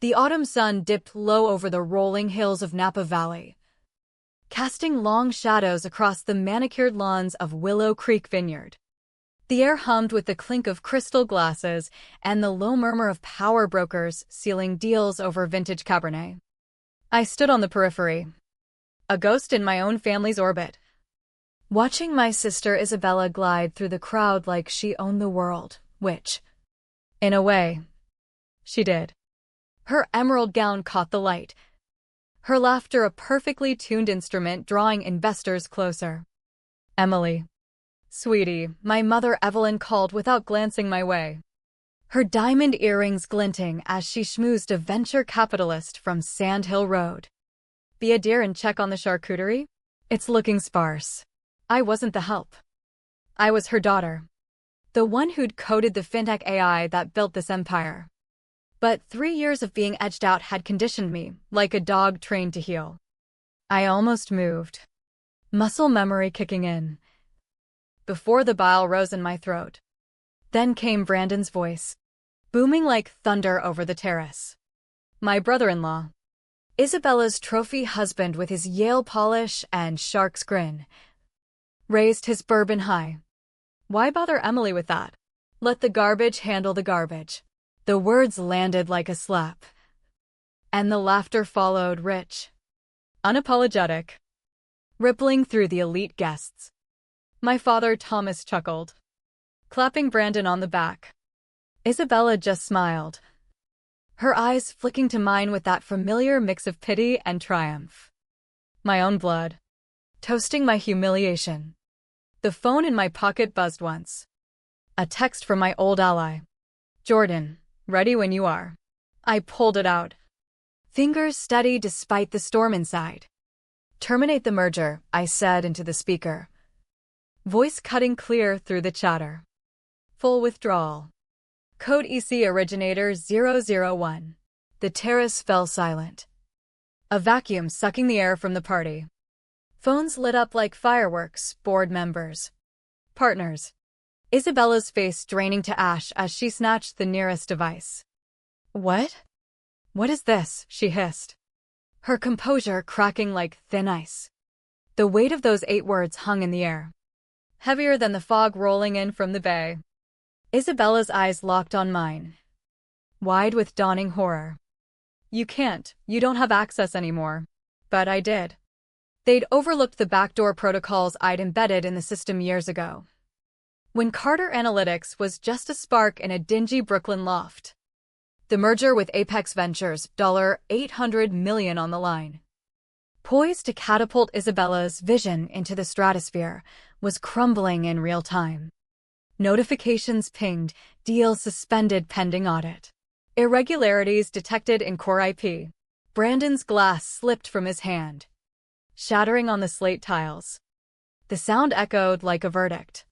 The autumn sun dipped low over the rolling hills of Napa Valley, casting long shadows across the manicured lawns of Willow Creek Vineyard. The air hummed with the clink of crystal glasses and the low murmur of power brokers sealing deals over vintage Cabernet. I stood on the periphery, a ghost in my own family's orbit, watching my sister Isabella glide through the crowd like she owned the world, which, in a way, she did. Her emerald gown caught the light, her laughter a perfectly tuned instrument drawing investors closer. "Emily. Sweetie," my mother Evelyn called without glancing my way, her diamond earrings glinting as she schmoozed a venture capitalist from Sand Hill Road. "Be a dear and check on the charcuterie? It's looking sparse." I wasn't the help. I was her daughter, the one who'd coded the fintech AI that built this empire. But 3 years of being edged out had conditioned me, like a dog trained to heel. I almost moved, muscle memory kicking in, before the bile rose in my throat. Then came Brandon's voice, booming like thunder over the terrace. My brother-in-law, Isabella's trophy husband with his Yale polish and shark's grin, raised his bourbon high. "Why bother Emily with that? Let the garbage handle the garbage." The words landed like a slap, and the laughter followed, rich, unapologetic, rippling through the elite guests. My father Thomas chuckled, clapping Brandon on the back. Isabella just smiled, her eyes flicking to mine with that familiar mix of pity and triumph. My own blood, toasting my humiliation. The phone in my pocket buzzed once. A text from my old ally. "Jordan, ready when you are." I pulled it out, fingers steady despite the storm inside. "Terminate the merger," I said into the speaker, voice cutting clear through the chatter. "Full withdrawal. Code EC originator 001. The terrace fell silent, a vacuum sucking the air from the party. Phones lit up like fireworks, board members, partners. Isabella's face draining to ash as she snatched the nearest device. "What? What is this?" she hissed, her composure cracking like thin ice. The weight of those 8 words hung in the air, heavier than the fog rolling in from the bay. Isabella's eyes locked on mine, wide with dawning horror. "You can't. You don't have access anymore." But I did. They'd overlooked the backdoor protocols I'd embedded in the system years ago, when Carter Analytics was just a spark in a dingy Brooklyn loft. The merger with Apex Ventures, $800 million on the line, poised to catapult Isabella's vision into the stratosphere, was crumbling in real time. Notifications pinged, deals suspended pending audit. Irregularities detected in core IP. Brandon's glass slipped from his hand, shattering on the slate tiles. The sound echoed like a verdict.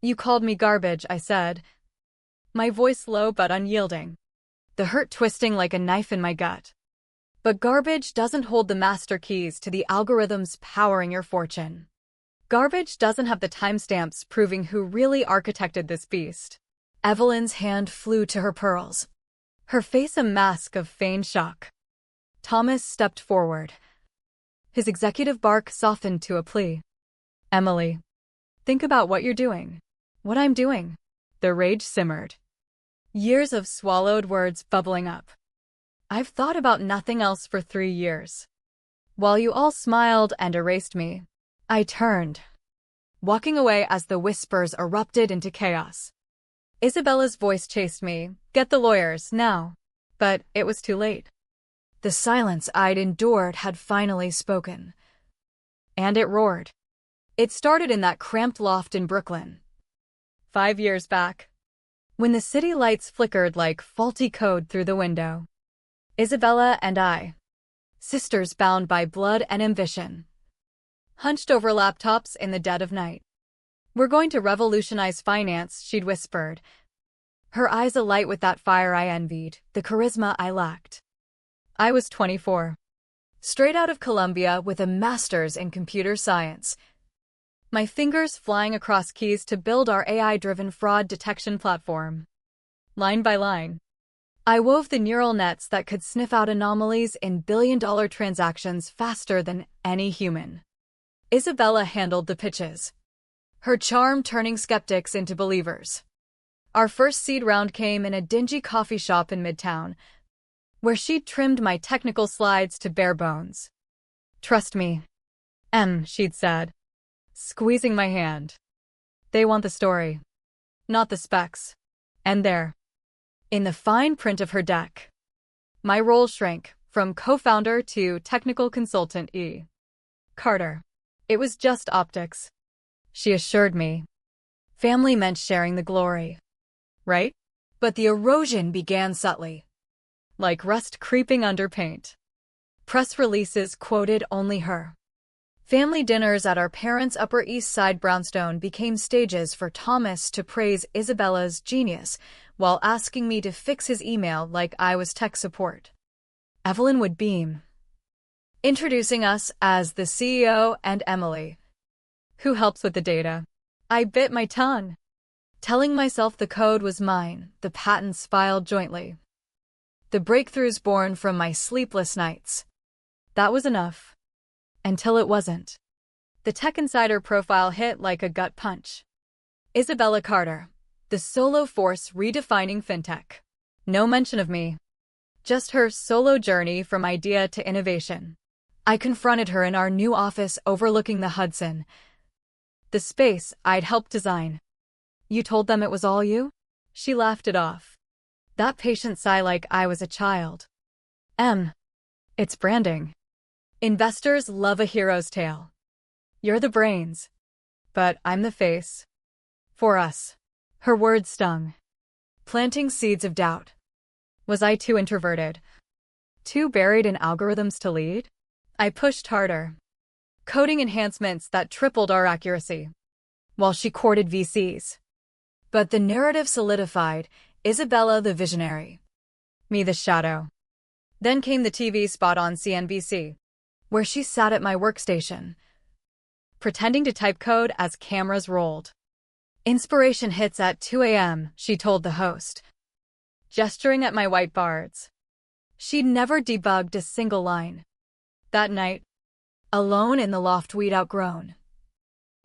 "You called me garbage," I said, my voice low but unyielding, the hurt twisting like a knife in my gut. "But garbage doesn't hold the master keys to the algorithms powering your fortune. Garbage doesn't have the timestamps proving who really architected this beast." Evelyn's hand flew to her pearls, her face a mask of feigned shock. Thomas stepped forward, his executive bark softened to a plea. "Emily, think about what you're doing." "What I'm doing?" The rage simmered, years of swallowed words bubbling up. "I've thought about nothing else for 3 years. While you all smiled and erased me, I turned, walking away as the whispers erupted into chaos. Isabella's voice chased me, "Get the lawyers, now." But it was too late. The silence I'd endured had finally spoken. And it roared. It started in that cramped loft in Brooklyn, 5 years back, when the city lights flickered like faulty code through the window. Isabella and I, sisters bound by blood and ambition, hunched over laptops in the dead of night. "We're going to revolutionize finance," she'd whispered, her eyes alight with that fire I envied, the charisma I lacked. I was 24, straight out of Columbia with a master's in computer science, my fingers flying across keys to build our AI-driven fraud detection platform. Line by line, I wove the neural nets that could sniff out anomalies in billion-dollar transactions faster than any human. Isabella handled the pitches, her charm turning skeptics into believers. Our first seed round came in a dingy coffee shop in Midtown, where she'd trimmed my technical slides to bare bones. "Trust me, she'd said, squeezing my hand. "They want the story, not the specs." And there, in the fine print of her deck, my role shrank from co-founder to technical consultant E. Carter. It was just optics, she assured me. Family meant sharing the glory, right? But the erosion began subtly, like rust creeping under paint. Press releases quoted only her. Family dinners at our parents' Upper East Side brownstone became stages for Thomas to praise Isabella's genius while asking me to fix his email like I was tech support. Evelyn would beam, introducing us as the CEO and Emily, who helps with the data. I bit my tongue, telling myself the code was mine, the patents filed jointly. The breakthroughs born from my sleepless nights. That was enough. Until it wasn't. The Tech Insider profile hit like a gut punch. Isabella Carter, the solo force redefining fintech. No mention of me. Just her solo journey from idea to innovation. I confronted her in our new office overlooking the Hudson, the space I'd helped design. "You told them it was all you?" She laughed it off. That patient sigh like I was a child. It's branding. Investors love a hero's tale. You're the brains, but I'm the face. For us. Her words stung, planting seeds of doubt. Was I too introverted? Too buried in algorithms to lead? I pushed harder, coding enhancements that tripled our accuracy, while she courted VCs. But the narrative solidified, Isabella the visionary, me the shadow. Then came the TV spot on CNBC, where she sat at my workstation, pretending to type code as cameras rolled. "Inspiration hits at 2 a.m., she told the host, gesturing at my whiteboards. She'd never debugged a single line. That night, alone in the loft we'd outgrown,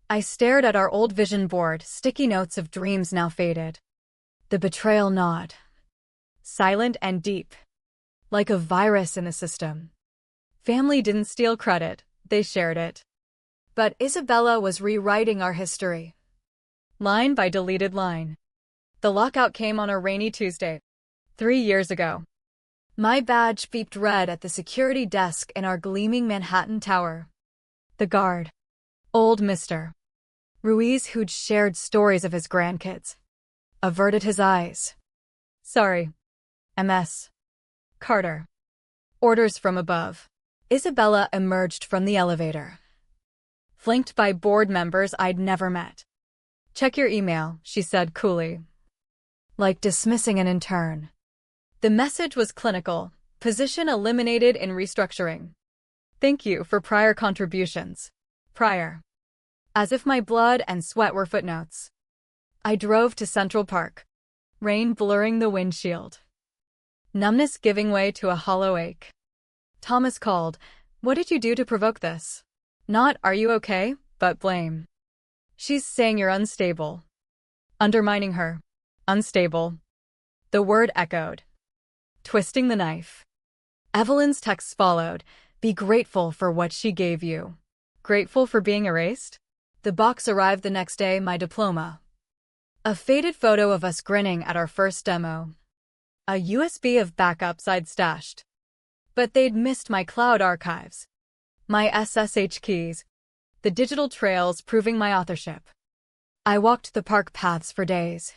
I stared at our old vision board, sticky notes of dreams now faded. The betrayal gnawed, silent and deep, like a virus in the system. Family didn't steal credit, they shared it. But Isabella was rewriting our history, line by deleted line. The lockout came on a rainy Tuesday, 3 years ago. My badge beeped red at the security desk in our gleaming Manhattan tower. The guard, old Mr. Ruiz, who'd shared stories of his grandkids, averted his eyes. "Sorry, MS. Carter." Orders from above. Isabella emerged from the elevator, flanked by board members I'd never met. "Check your email," she said coolly, like dismissing an intern. The message was clinical, position eliminated in restructuring. "Thank you for prior contributions." Prior. As if my blood and sweat were footnotes. I drove to Central Park, rain blurring the windshield, numbness giving way to a hollow ache. Thomas called. "What did you do to provoke this?" Not "are you okay?" but blame. "She's saying you're unstable." Undermining her. Unstable. The word echoed, twisting the knife. Evelyn's texts followed. "Be grateful for what she gave you." Grateful for being erased? The box arrived the next day, my diploma. A faded photo of us grinning at our first demo. A USB of backups I'd stashed. But they'd missed my cloud archives, my SSH keys, the digital trails proving my authorship. I walked the park paths for days,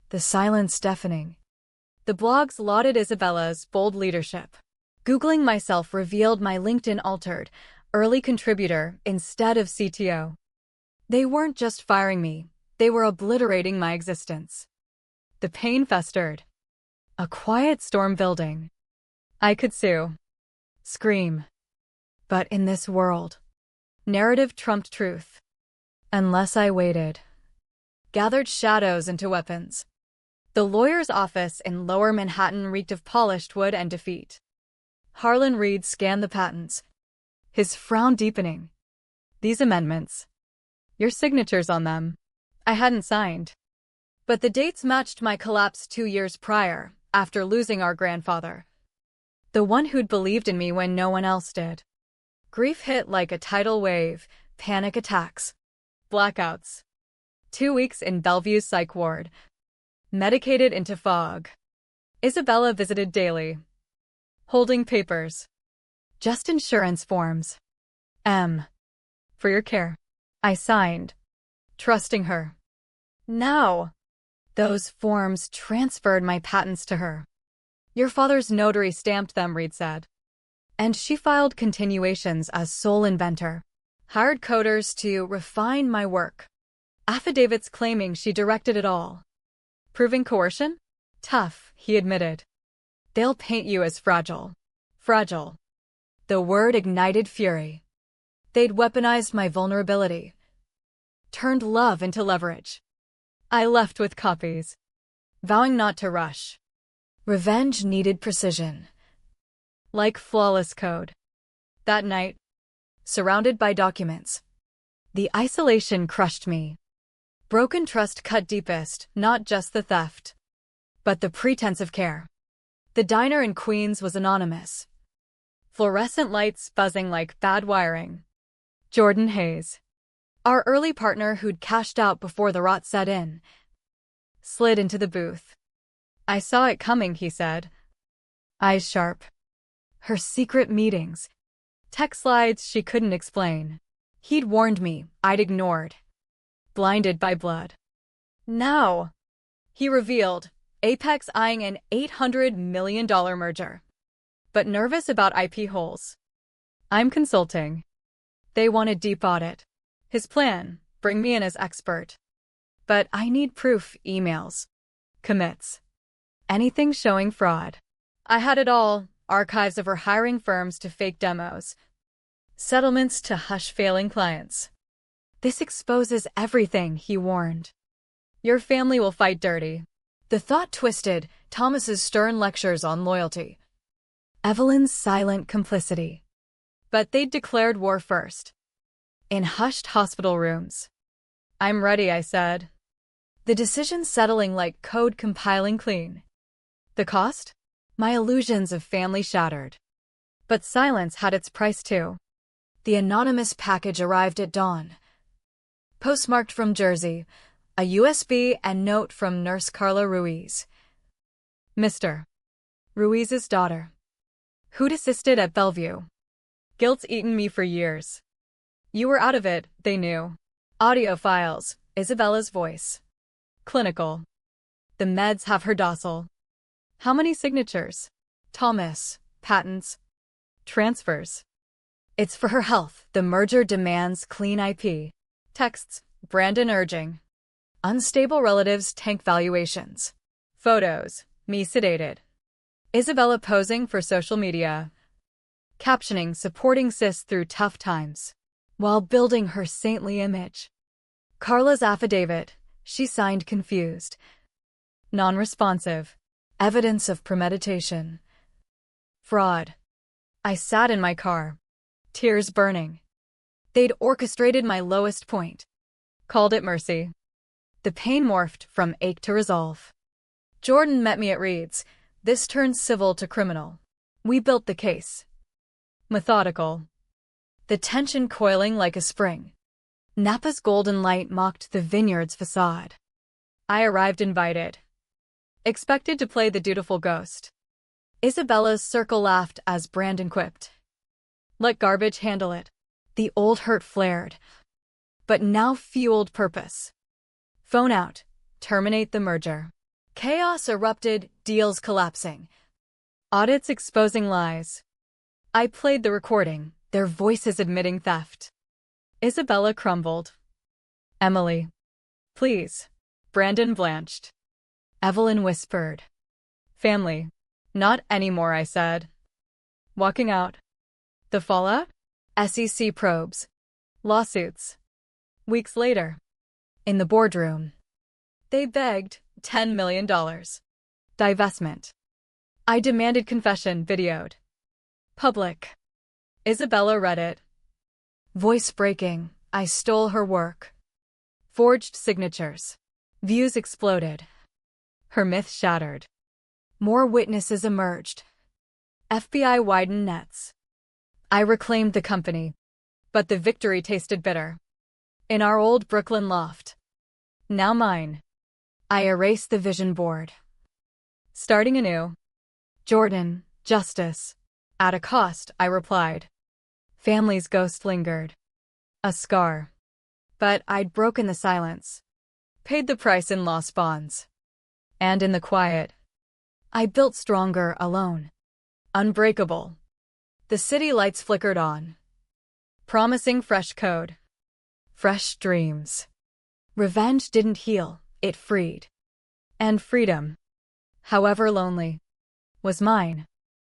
the silence deafening. The blogs lauded Isabella's bold leadership. Googling myself revealed my LinkedIn altered, early contributor instead of CTO. They weren't just firing me, they were obliterating my existence. The pain festered. A quiet storm building. I could sue, scream. But in this world, narrative trumped truth. Unless I waited. Gathered shadows into weapons. The lawyer's office in Lower Manhattan reeked of polished wood and defeat. Harlan Reed scanned the patents, his frown deepening. These amendments. Your signatures on them. I hadn't signed. But the dates matched my collapse 2 years prior, after losing our grandfather. The one who'd believed in me when no one else did. Grief hit like a tidal wave, panic attacks, blackouts. 2 weeks in Bellevue's psych ward. Medicated into fog. Isabella visited daily. Holding papers. Just insurance forms. For your care. I signed. Trusting her. Now, those forms transferred my patents to her. Your father's notary stamped them, Reed said. And she filed continuations as sole inventor. Hired coders to refine my work. Affidavits claiming she directed it all. Proving coercion? Tough, he admitted. They'll paint you as fragile. Fragile. The word ignited fury. They'd weaponized my vulnerability. Turned love into leverage. I left with copies, vowing not to rush. Revenge needed precision. Like flawless code. That night, surrounded by documents, the isolation crushed me. Broken trust cut deepest, not just the theft, but the pretense of care. The diner in Queens was anonymous. Fluorescent lights buzzing like bad wiring. Jordan Hayes, our early partner who'd cashed out before the rot set in, slid into the booth. I saw it coming, he said. Eyes sharp. Her secret meetings. Tech slides she couldn't explain. He'd warned me, I'd ignored. Blinded by blood. Now, he revealed, Apex eyeing an $800 million merger. But nervous about IP holes. I'm consulting. They want a deep audit. His plan, bring me in as expert. But I need proof, emails. Commits. Anything showing fraud. I had it all, archives of her hiring firms to fake demos. Settlements to hush failing clients. This exposes everything, he warned. Your family will fight dirty. The thought twisted Thomas's stern lectures on loyalty. Evelyn's silent complicity. But they'd declared war first. In hushed hospital rooms. I'm ready, I said. The decision settling like code compiling clean. The cost? My illusions of family shattered. But silence had its price too. The anonymous package arrived at dawn. Postmarked from Jersey, a USB and note from Nurse Carla Ruiz. Mr. Ruiz's daughter. Who'd assisted at Bellevue. Guilt's eaten me for years. You were out of it, they knew. Audio files, Isabella's voice. Clinical. The meds have her docile. How many signatures? Thomas, patents, transfers. It's for her health. The merger demands clean IP. Texts, Brandon urging. Unstable relatives tank valuations. Photos, me sedated. Isabella posing for social media. Captioning supporting sis through tough times. While building her saintly image. Carla's affidavit, she signed confused. Non-responsive. Evidence of premeditation. Fraud. I sat in my car. Tears burning. They'd orchestrated my lowest point. Called it mercy. The pain morphed from ache to resolve. Jordan met me at Reed's. This turned civil to criminal. We built the case. Methodical. The tension coiling like a spring. Napa's golden light mocked the vineyard's facade. I arrived invited. Expected to play the dutiful ghost. Isabella's circle laughed as Brandon quipped. Let garbage handle it. The old hurt flared. But now fueled purpose. Phone out. Terminate the merger. Chaos erupted, deals collapsing. Audits exposing lies. I played the recording, their voices admitting theft. Isabella crumbled. Emily. Please. Brandon blanched. Evelyn whispered. Family. Not anymore, I said. Walking out. The fallout? SEC probes. Lawsuits. Weeks later. In the boardroom. They begged, $10 million. Divestment. I demanded confession videoed. Public. Isabella read it. Voice breaking. I stole her work. Forged signatures. Views exploded. Her myth shattered. More witnesses emerged. FBI widened nets. I reclaimed the company, but the victory tasted bitter. In our old Brooklyn loft. Now mine. I erased the vision board. Starting anew. Jordan, justice. At a cost, I replied. Family's ghost lingered. A scar. But I'd broken the silence. Paid the price in lost bonds. And in the quiet, I built stronger alone. Unbreakable. The city lights flickered on. Promising fresh code. Fresh dreams. Revenge didn't heal, it freed. And freedom, however lonely, was mine.